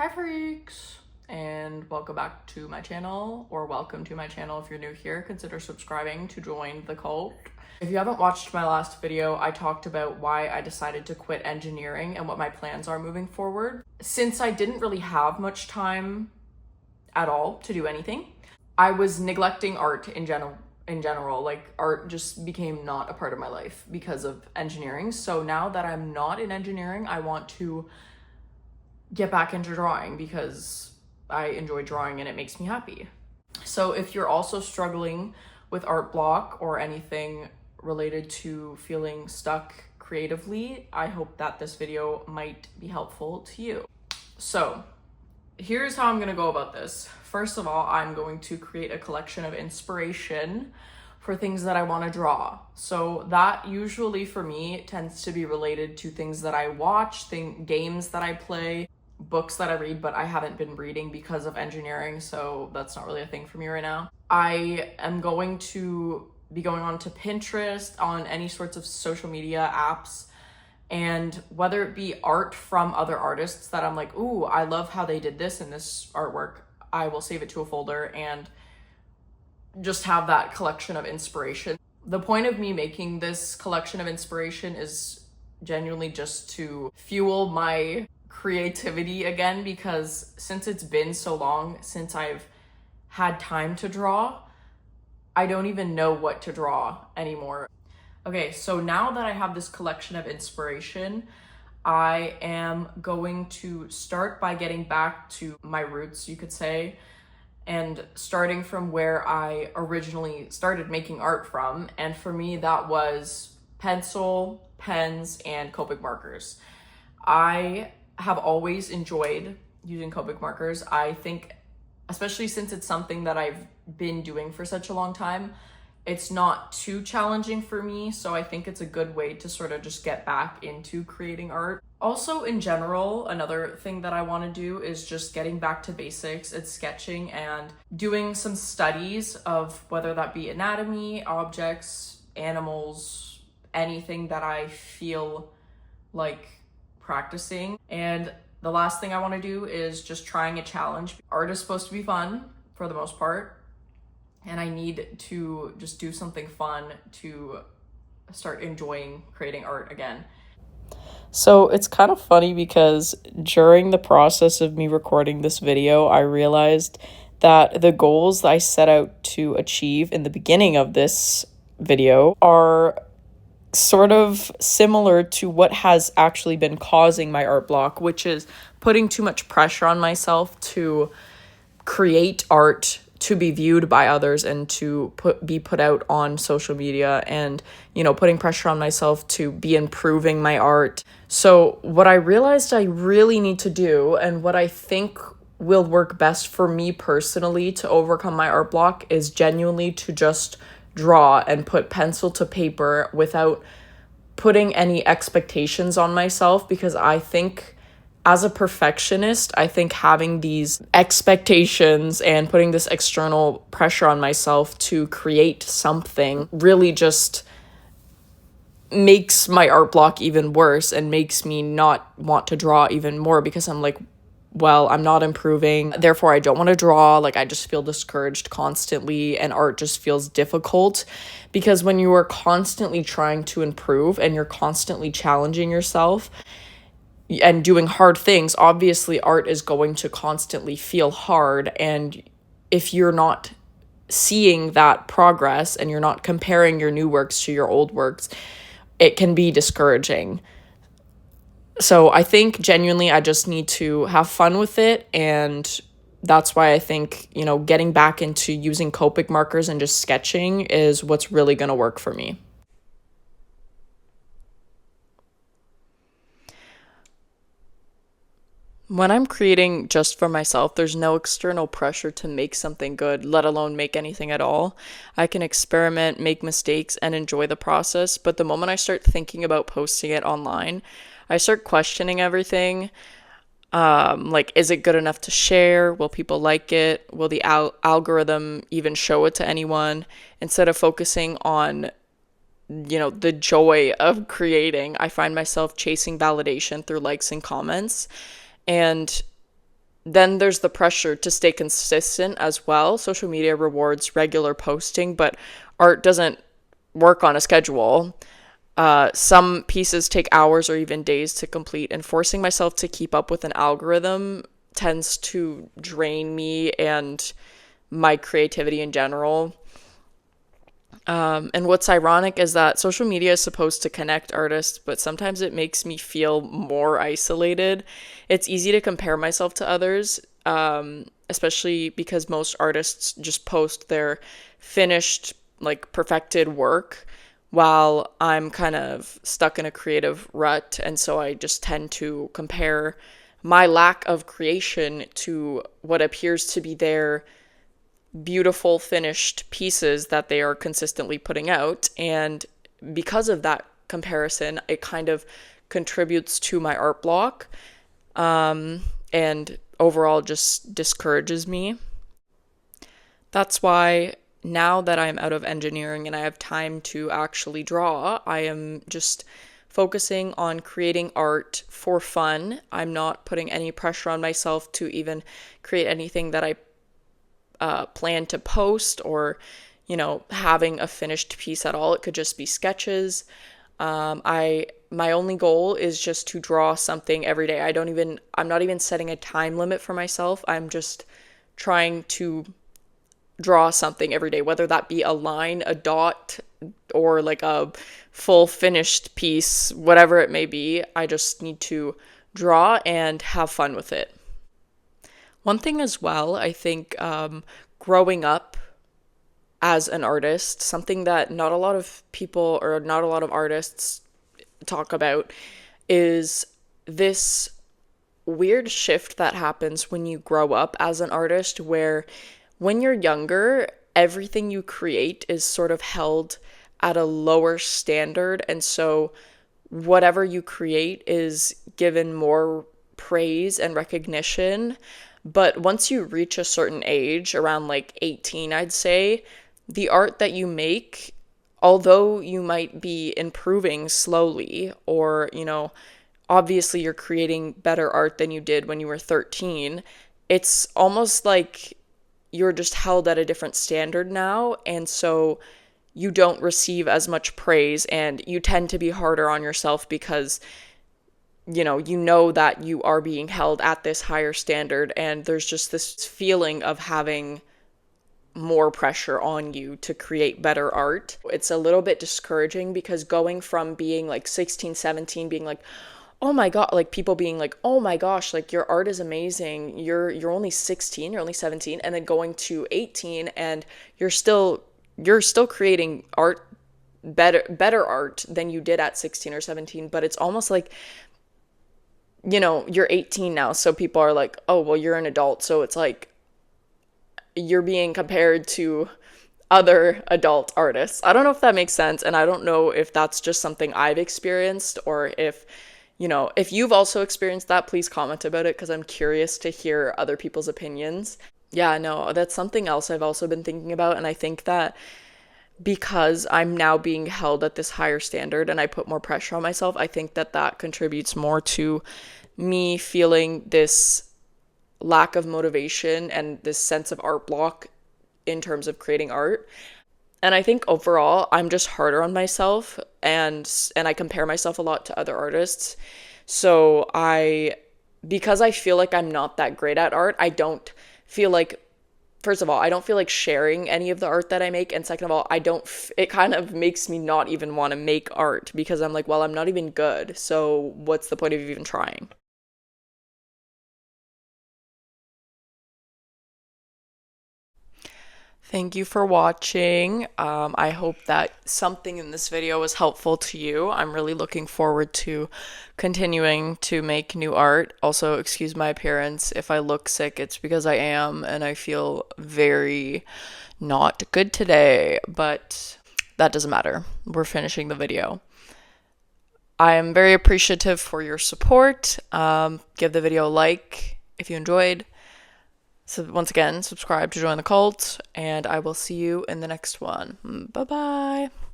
Hi freaks, and welcome back to my channel, or welcome to my channel if you're new here. Consider subscribing to join the cult. If you haven't watched my last video, I talked about why I decided to quit engineering and what my plans are moving forward. Since I didn't really have much time at all to do anything, I was neglecting art in general. Like, art just became not a part of my life because of engineering. So now that I'm not in engineering, I want to get back into drawing because I enjoy drawing and it makes me happy. So if you're also struggling with art block or anything related to feeling stuck creatively, I hope that this video might be helpful to you. So here's how I'm gonna go about this. First of all, I'm going to create a collection of inspiration for things that I want to draw. So that usually for me tends to be related to things that I watch, games that I play, books that I read, but I haven't been reading because of engineering, so that's not really a thing for me right now. I am going to be going on to Pinterest, on any sorts of social media apps, and whether it be art from other artists that I'm like, ooh, I love how they did this in this artwork, I will save it to a folder and just have that collection of inspiration. The point of me making this collection of inspiration is genuinely just to fuel my creativity again, because since it's been so long since I've had time to draw, I don't even know what to draw anymore. Okay, so now that I have this collection of inspiration, I am going to start by getting back to my roots, you could say, and starting from where I originally started making art from. And for me, that was pencil, pens, and Copic markers. I have always enjoyed using Copic markers. I think, especially since it's something that I've been doing for such a long time, it's not too challenging for me, so I think it's a good way to sort of just get back into creating art. Also, in general, another thing that I want to do is just getting back to basics. It's sketching and doing some studies of whether that be anatomy, objects, animals, anything that I feel like practicing. And the last thing I want to do is just trying a challenge. Art is supposed to be fun for the most part, and I need to just do something fun to start enjoying creating art again. So it's kind of funny because during the process of me recording this video, I realized that the goals I set out to achieve in the beginning of this video are sort of similar to what has actually been causing my art block, which is putting too much pressure on myself to create art to be viewed by others and to be put out on social media, and putting pressure on myself to be improving my art. So what I realized I really need to do, and what I think will work best for me personally to overcome my art block, is genuinely to just draw and put pencil to paper without putting any expectations on myself, because I think as a perfectionist, I think having these expectations and putting this external pressure on myself to create something really just makes my art block even worse and makes me not want to draw even more, because I'm like, well, I'm not improving, therefore I don't want to draw. Like, I just feel discouraged constantly, and art just feels difficult, because when you are constantly trying to improve and you're constantly challenging yourself and doing hard things, obviously art is going to constantly feel hard. And if you're not seeing that progress and you're not comparing your new works to your old works, it can be discouraging. So I think genuinely I just need to have fun with it, and that's why I think, getting back into using Copic markers and just sketching is what's really going to work for me. When I'm creating just for myself, there's no external pressure to make something good, let alone make anything at all. I can experiment, make mistakes, and enjoy the process, but the moment I start thinking about posting it online, I start questioning everything. Like, is it good enough to share? Will people like it? Will the algorithm even show it to anyone? Instead of focusing on, the joy of creating, I find myself chasing validation through likes and comments. And then there's the pressure to stay consistent as well. Social media rewards regular posting, but art doesn't work on a schedule. Some pieces take hours or even days to complete, and forcing myself to keep up with an algorithm tends to drain me and my creativity in general. And what's ironic is that social media is supposed to connect artists, but sometimes it makes me feel more isolated. It's easy to compare myself to others, especially because most artists just post their finished, like perfected work, while I'm kind of stuck in a creative rut. And so I just tend to compare my lack of creation to what appears to be their beautiful finished pieces that they are consistently putting out. And because of that comparison, it kind of contributes to my art block, and overall just discourages me. That's why now that I'm out of engineering and I have time to actually draw, I am just focusing on creating art for fun. I'm not putting any pressure on myself to even create anything that I plan to post, or having a finished piece at all. It could just be sketches. My only goal is just to draw something every day. I'm not even setting a time limit for myself. I'm just trying to draw something every day, whether that be a line, a dot, or like a full finished piece, whatever it may be. I just need to draw and have fun with it. One thing as well, I think, growing up as an artist, something that not a lot of people or not a lot of artists talk about, is this weird shift that happens when you grow up as an artist, where when you're younger, everything you create is sort of held at a lower standard. And so whatever you create is given more praise and recognition. But once you reach a certain age, around like 18, I'd say, the art that you make, although you might be improving slowly, or, obviously you're creating better art than you did when you were 13, it's almost like you're just held at a different standard now. And so you don't receive as much praise, and you tend to be harder on yourself because you know that you are being held at this higher standard, and there's just this feeling of having more pressure on you to create better art. It's a little bit discouraging, because going from being like 16, 17, being like, oh my god, like people being like, oh my gosh, like your art is amazing, you're only 16, you're only 17, and then going to 18 and you're still creating art, better art than you did at 16 or 17. But it's almost like, you're 18 now, so people are like, oh, well, you're an adult. So it's like you're being compared to other adult artists. I don't know if that makes sense. And I don't know if that's just something I've experienced, or if, if you've also experienced that, please comment about it, because I'm curious to hear other people's opinions. Yeah, no, that's something else I've also been thinking about. And I think that because I'm now being held at this higher standard and I put more pressure on myself, I think that contributes more to me feeling this lack of motivation and this sense of art block in terms of creating art. And I think overall, I'm just harder on myself, and I compare myself a lot to other artists. So because I feel like I'm not that great at art, I don't feel like, first of all, I don't feel like sharing any of the art that I make. And second of all, it kind of makes me not even want to make art, because I'm like, well, I'm not even good. So what's the point of even trying? Thank you for watching. I hope that something in this video was helpful to you. I'm really looking forward to continuing to make new art. Also, excuse my appearance. If I look sick, it's because I am, and I feel very not good today, but that doesn't matter. We're finishing the video. I am very appreciative for your support. Give the video a like if you enjoyed. So once again, subscribe to join the cult, and I will see you in the next one. Bye-bye.